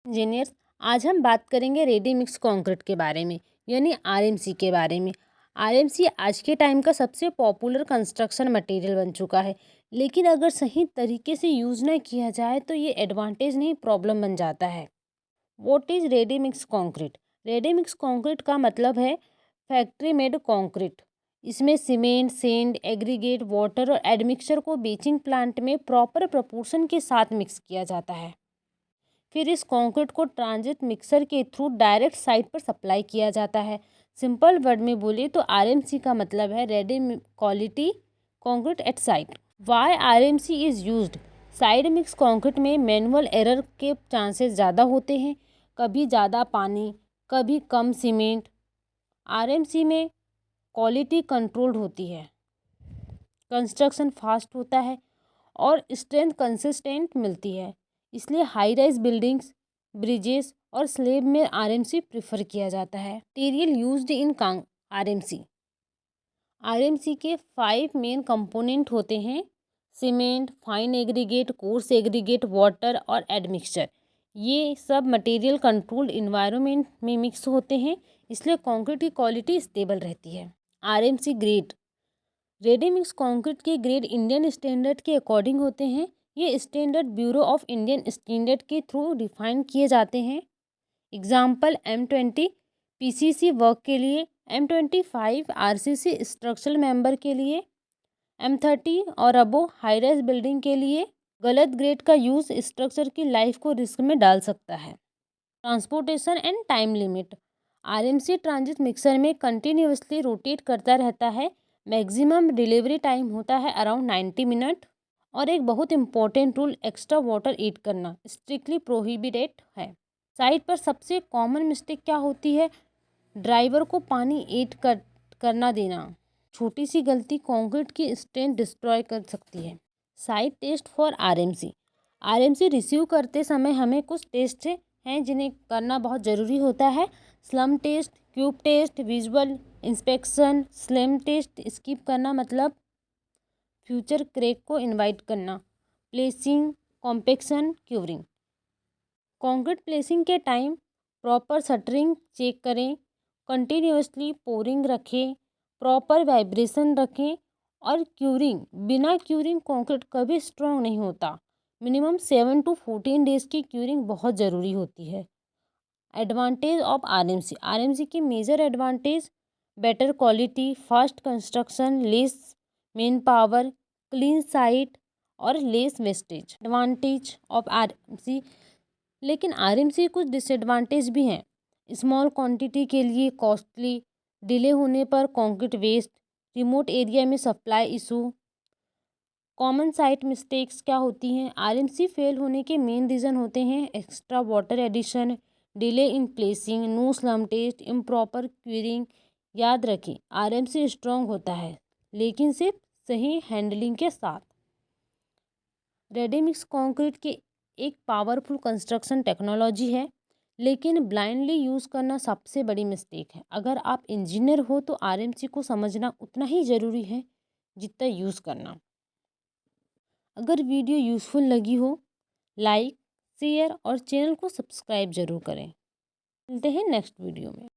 Engineers, आज हम बात करेंगे रेडी मिक्स कंक्रीट के बारे में, यानी आरएमसी के बारे में। आरएमसी आज के टाइम का सबसे पॉपुलर कंस्ट्रक्शन मटेरियल बन चुका है, लेकिन अगर सही तरीके से यूज़ ना किया जाए तो ये एडवांटेज नहीं प्रॉब्लम बन जाता है। What is ready mix concrete? Ready mix concrete का मतलब है फैक्ट्री मेड कंक्रीट। इसमें सीमेंट, सैंड, एग्रीगेट, वाटर और एडमिक्सचर को बेचिंग प्लांट में प्रॉपर प्रपोर्शन के साथ मिक्स किया जाता है। फिर इस कंक्रीट को ट्रांजिट मिक्सर के थ्रू डायरेक्ट साइट पर सप्लाई किया जाता है। सिंपल वर्ड में बोले तो आरएमसी का मतलब है ready quality concrete at site. Why RMC is used? Site mix concrete में मैनुअल एरर के चांसेस ज़्यादा होते हैं, कभी ज़्यादा पानी, कभी कम सीमेंट। आरएमसी में क्वालिटी कंट्रोल्ड होती है, कंस्ट्रक्शन फास्ट होता है और स्ट्रेंथ कंसिस्टेंट मिलती है। इसलिए हाई राइज बिल्डिंग्स, ब्रिजेस और स्लेब में आरएमसी प्रेफर किया जाता है। Material used in RMC. RMC के 5 मेन कंपोनेंट होते हैं: cement, fine aggregate, coarse aggregate, water और एडमिक्सचर। ये सब मटेरियल कंट्रोल्ड इन्वायरमेंट में मिक्स होते हैं, इसलिए कंक्रीट की क्वालिटी स्टेबल रहती है। RMC grade. Ready mix concrete के ग्रेड इंडियन स्टैंडर्ड के अकॉर्डिंग होते हैं। ये standard bureau of Indian standard के थ्रू डिफाइन किए जाते हैं। एग्जाम्पल M20 पीसीसी वर्क के लिए, M25 आरसीसी स्ट्रक्चरल मेंबर के लिए, M30 और अबो हाई राइज बिल्डिंग के लिए। गलत ग्रेड का यूज़ स्ट्रक्चर की लाइफ को रिस्क में डाल सकता है। Transportation and time limit. RMC transit mixer में कंटिन्यूसली रोटेट करता रहता है। मैक्सिमम डिलीवरी टाइम होता है अराउंड 90 मिनट। और एक बहुत important rule, extra water add करना स्ट्रिक्टली प्रोहिबिटेड है। साइट पर सबसे कॉमन मिस्टेक क्या होती है? ड्राइवर को पानी ऐड करना देना। छोटी सी गलती कंक्रीट की स्ट्रेंथ डिस्ट्रॉय कर सकती है। Site test for RMC. RMC receive करते समय हमें कुछ टेस्ट हैं जिन्हें करना बहुत ज़रूरी होता है। Slump test, cube test, visual inspection. Slump test skip करना मतलब फ्यूचर क्रैक को इनवाइट करना। Placing, compaction, curing. Concrete placing के टाइम प्रॉपर शटरिंग चेक करें, कंटिन्यूसली पोरिंग रखें, प्रॉपर वाइब्रेशन रखें और क्यूरिंग। बिना क्यूरिंग कंक्रीट कभी स्ट्रॉन्ग नहीं होता। मिनिमम 7 to 14 डेज की क्यूरिंग बहुत ज़रूरी होती है। Advantage of RMC. आरएमसी की major advantage: better quality, fast construction, less manpower, clean site और less wastage. Advantage of RMC. लेकिन आरएमसी कुछ डिसएडवांटेज भी हैं। स्मॉल क्वांटिटी के लिए कॉस्टली, डिले होने पर कंक्रीट वेस्ट, रिमोट एरिया में supply issue. Common site mistakes क्या होती हैं? आरएमसी फेल होने के मेन रीज़न होते हैं extra water addition, delay in placing, no slump test, improper curing. याद रखें, आरएमसी स्ट्रॉन्ग होता है लेकिन सिर्फ सही हैंडलिंग के साथ। रेडी मिक्स कंक्रीट के एक पावरफुल कंस्ट्रक्शन टेक्नोलॉजी है, लेकिन ब्लाइंडली यूज़ करना सबसे बड़ी मिस्टेक है। अगर आप इंजीनियर हो तो आरएमसी को समझना उतना ही ज़रूरी है जितना यूज़ करना। अगर वीडियो यूज़फुल लगी हो, लाइक, शेयर और चैनल को सब्सक्राइब ज़रूर करें। मिलते हैं नेक्स्ट वीडियो में।